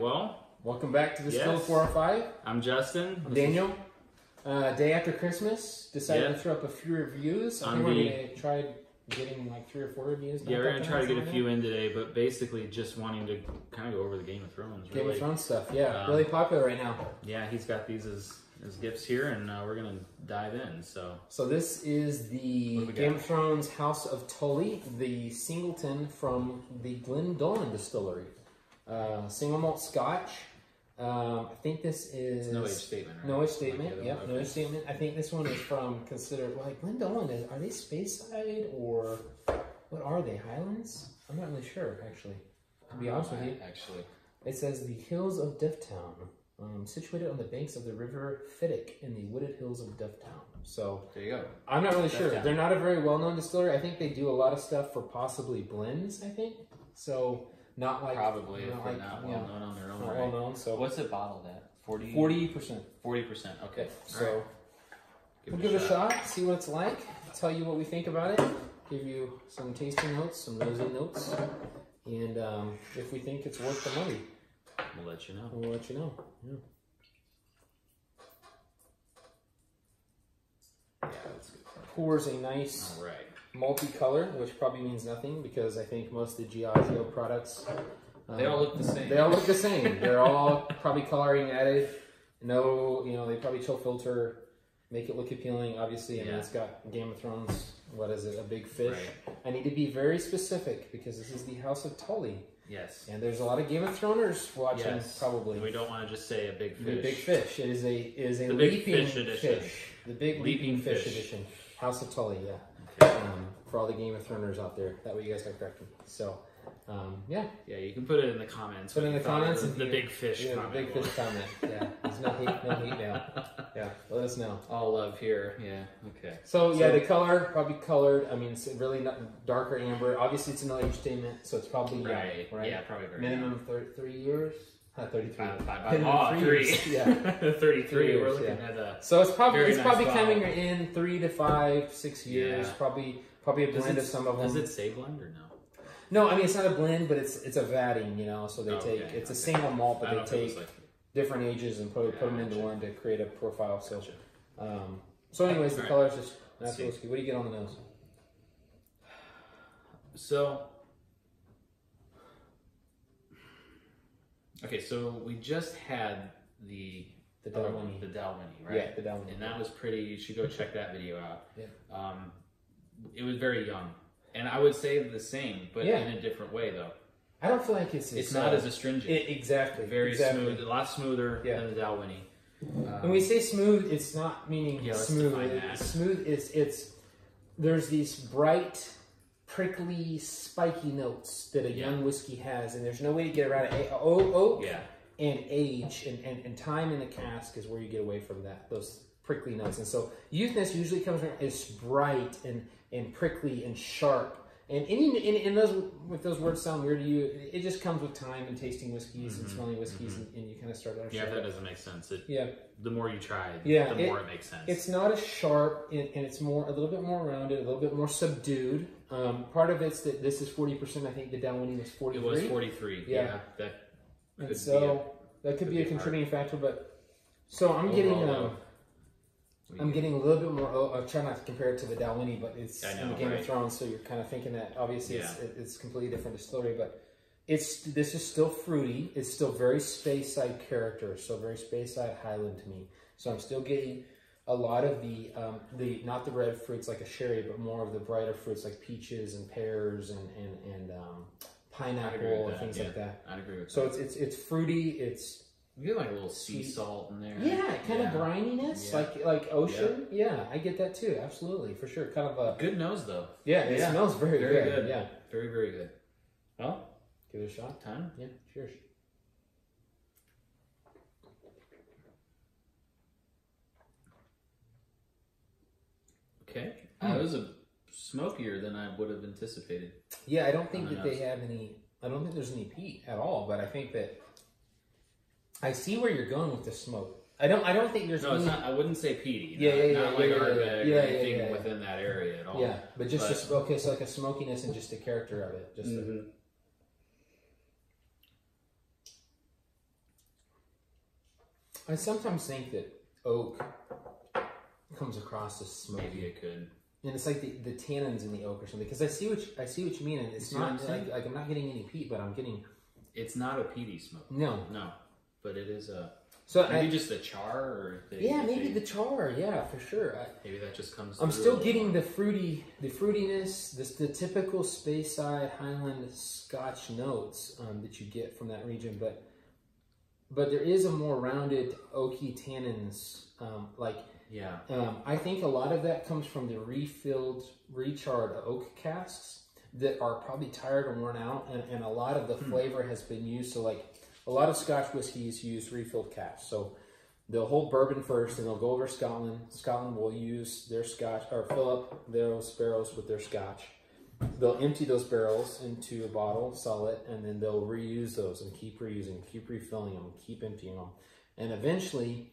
well, welcome back to Distilled 405. I'm Justin. I'm Daniel. Day after Christmas, decided to throw up a few reviews. I think we're going to try getting like 3 or 4 reviews. Yeah, we're going to try to get a few in today, but basically just wanting to kind of go over the Game of Thrones. Game of Thrones stuff, yeah. Really popular right now. Yeah, he's got these as gifts here, and we're going to dive in. So this is the Game of Thrones House of Tully, the Singleton from the Glendullan distillery. Single malt Scotch. I think this is... It's no age statement, right? No age statement, like no age statement. I think this one is from, like Glendullan, are they Speyside or what are they, Highlands? I'm not really sure, actually, to be honest with you. Actually. It says the Hills of Dufftown, situated on the banks of the River Fiddick in the wooded hills of Dufftown. So, there you go. I'm not really sure. They're not a very well-known distillery. I think they do a lot of stuff for possibly blends, I think. So... Not like probably not if not well known on their own. Not well known. So what's it bottled at? 40%. 40%. Okay. So we'll give it a shot. See what it's like. Tell you what we think about it. Give you some tasting notes, some nosy notes, and if we think it's worth the money, we'll let you know. We'll let you know. Yeah. Yeah, that's good. Pours a nice. All right. Multi-color, which probably means nothing because I think most of the Giaggio products they all look the same. They all look the same. They're all probably coloring added. No, they probably chill filter, make it look appealing. Obviously, and it's got Game of Thrones. What is it? A big fish. Right. I need to be very specific because this is the House of Tully. Yes. And there's a lot of Game of Throners watching. Yes. Probably. We don't want to just say a big fish. The big fish. It is a the leaping big fish edition. The big leaping fish edition. House of Tully. Yeah. For all the Game of Throners out there, that way you guys are correcting. So, yeah, you can put it in the comments. Put it in the comments. The big fish comment. The big fish comment. Yeah, there's no hate now. Yeah, let us know. All love here. Yeah. Okay. So the color probably colored. I mean, it's really not darker amber. Obviously, it's an age statement, so it's probably right. Yeah, probably very minimum 3 years. 33. 3. Yeah, 33. We're looking at a. So it's probably coming in 3 to 5, 6 years. Yeah. Probably a blend of some of them. Does it say blend or no? No, I mean it's not a blend, but it's a vatting, So they take it's a single malt, but they take different ages and put them into one to create a profile. So, so anyways, the color is just natural whiskey. What do you get on the nose? So. Okay, so we just had the Dalwhinnie, right? Yeah, the Dalwhinnie. And that was pretty. You should go check that video out. Yeah. It was very young, and I would say the same, but in a different way, though. I don't feel like it's not as astringent. Exactly. Very smooth, a lot smoother than the Dalwhinnie. When we say smooth, it's not meaning smooth. Smooth is there's these bright, prickly, spiky notes that a young whiskey has, and there's no way to get around it. Oak and age and time in the cask is where you get away from those prickly notes. And so youthness usually comes from is bright and prickly and sharp. And if those words sound weird to you, it just comes with time and tasting whiskeys and smelling whiskeys, and you kind of start to understand. Yeah, that doesn't make sense. The more you try, the more it makes sense. It's not as sharp, and it's a little bit more rounded, a little bit more subdued. Part of it's that this is 40%. I think the Dalwhinnie was 43. It was 43. Yeah. That could be a contributing factor, but so I'm getting. I'm getting a little bit more. I'll try not to compare it to the Dalwhinnie, but it's in the Game of Thrones, so you're kind of thinking that obviously it's completely different distillery, but this is still fruity. It's still very Speyside character, so very Speyside Highland to me. So I'm still getting a lot of the not the red fruits like a sherry, but more of the brighter fruits like peaches and pears and pineapple and things like that. I'd agree with that. So it's fruity. You get like a little sea salt in there. Yeah, kind of brininess, like ocean. Yeah, I get that too. Absolutely, for sure. Kind of a good nose though. Yeah, it smells very good. Yeah, very good. Well, give it a shot. Time? Yeah. Cheers. Okay, it was smokier than I would have anticipated. Yeah, I don't think that they have any. I don't think there's any peat at all, but I think that. I see where you're going with the smoke. I don't think there's. No, it's not. I wouldn't say peaty. Not like Ardbeg or anything within that area at all. Yeah, but just so like a smokiness and just the character of it. Just. I sometimes think that oak comes across as smoky. Maybe it could. And it's like the tannins in the oak or something. Because I see what you mean, and it's not like I'm not getting any peat, but I'm getting. It's not a peaty smoke. No, but it is a. So maybe just the char, or maybe the char. Yeah, for sure. Maybe that just comes. I'm still getting the fruitiness, the typical Speyside Highland Scotch notes that you get from that region, but there is a more rounded oaky tannins, I think a lot of that comes from the refilled, recharred oak casks that are probably tired and worn out, and a lot of the flavor has been used. So like a lot of Scotch whiskeys use refilled casks. So they'll hold bourbon first, and they'll go over Scotland. Scotland will use their Scotch, or fill up those barrels with their Scotch. They'll empty those barrels into a bottle, sell it, and then they'll reuse those and keep reusing, keep refilling them, keep emptying them. And eventually,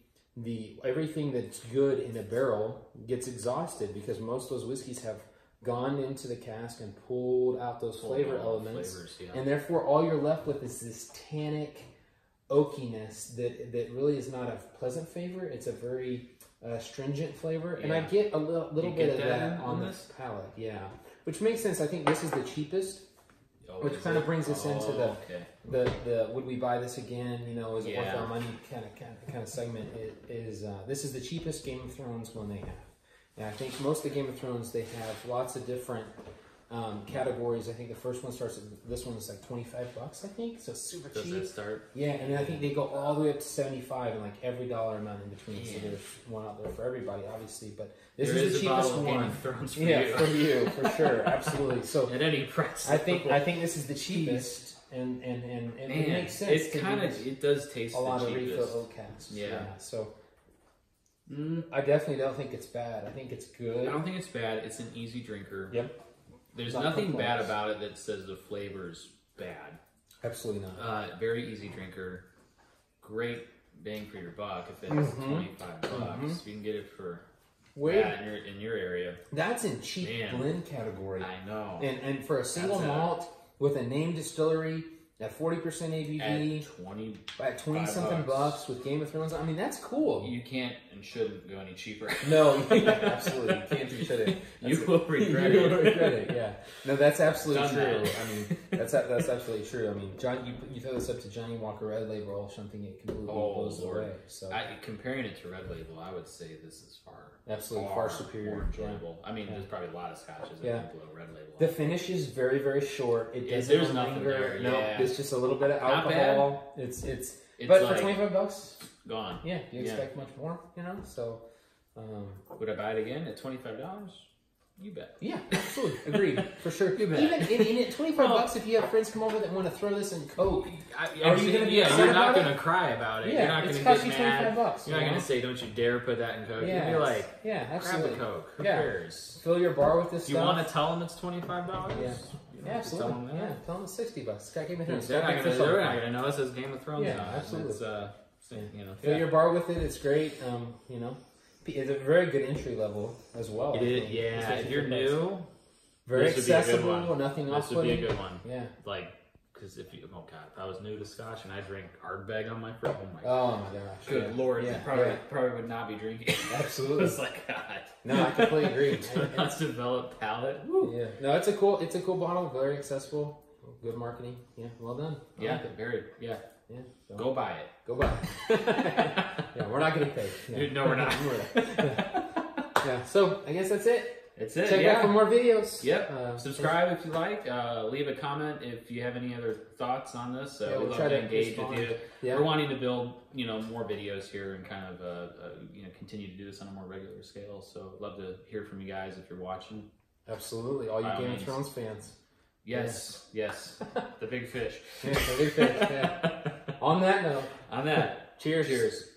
everything that's good in a barrel gets exhausted because most of those whiskeys have gone into the cask and pulled out those flavor elements. And therefore, all you're left with is this tannic oakiness that really is not a pleasant flavor. It's a very stringent flavor. And I get a little bit of that on this palate. Yeah. Which makes sense. I think this is the cheapest, which kind of brings us into the would we buy this again? You know, is it worth our money? Kind of segment. This is the cheapest Game of Thrones one they have, and I think most of the Game of Thrones they have lots of different categories. I think the first one starts at this one is like $25, I think, so super cheap. Does that start? Yeah, and I think they go all the way up to 75, and like every dollar amount in between. So there's one out there for everybody, obviously, but this is the cheapest one. Game of Thrones for you. For you, for sure, absolutely. So at any price, I think this is the cheapest, and it makes sense. It does taste a lot the of cheapest. refill oak casks. Yeah, so. I definitely don't think it's bad. I think it's good. I don't think it's bad. It's an easy drinker. Yep. There's nothing bad about it that says the flavor's bad. Absolutely not. Very easy drinker. Great bang for your buck. If it's $25, you can get it for in your area. That's in cheap blend category. I know. And for a single malt with a name distillery at 40% ABV, at 20 something bucks with Game of Thrones. I mean, that's cool. You can't and shouldn't go any cheaper. No, absolutely. You can't and shouldn't. You will regret it. You will regret it. Yeah. No, that's absolutely true. I mean, that's absolutely true. I mean, John, you throw this up to Johnny Walker Red Label or something, it completely blows away. So comparing it to Red Label, I would say this is far superior, more enjoyable. Yeah. I mean, there's probably a lot of scotches that below Red Label. The finish is very, very short. It doesn't there's nothing there. No, it's just a little bit of alcohol. It's but like, for $25, gone. Yeah, you expect much more, you know. So, would I buy it again at $25? You bet. Yeah, absolutely. Agreed. For sure. You bet. Even at $25, if you have friends come over that want to throw this in Coke, are you going to be you're not going to cry about it. Yeah, you're not going to get mad. $25. You're not going to say, don't you dare put that in Coke. You'll be like, absolutely. Grab a Coke. Who cares? Fill your bar with this stuff. You want to tell them it's $25? Yeah. Yeah, absolutely. Tell them it's $60. Scott Game of Thrones. They're not going to know it says Game of Thrones. Yeah, absolutely. Fill your bar with it. It's great. You know, it's a very good entry level as well. It is. Yeah, if you're new, very accessible. Nothing off. This would be a good one. Yeah, like. Because if I was new to Scotch and I drank Ardbeg on my first, oh my gosh, good lord, probably would not be drinking. Absolutely, it's like God. No, I completely agree. It's developed palate. Woo. Yeah, no, it's a cool bottle, very accessible, good marketing. Yeah, well done. I like it. Very, yeah. So. Go buy it. Go buy it. Yeah, we're not getting paid. Yeah. No, we're not. Yeah, so I guess that's it. It's it. Check out for more videos. Yep. Subscribe if you like. Leave a comment if you have any other thoughts on this. We'd love to engage with you. Yeah. We're wanting to build, more videos here and kind of, continue to do this on a more regular scale. So I'd love to hear from you guys if you're watching. Absolutely. All you Game of Thrones fans. Yes. The big fish. Yeah, the big fish. Yeah. On that note. Cheers.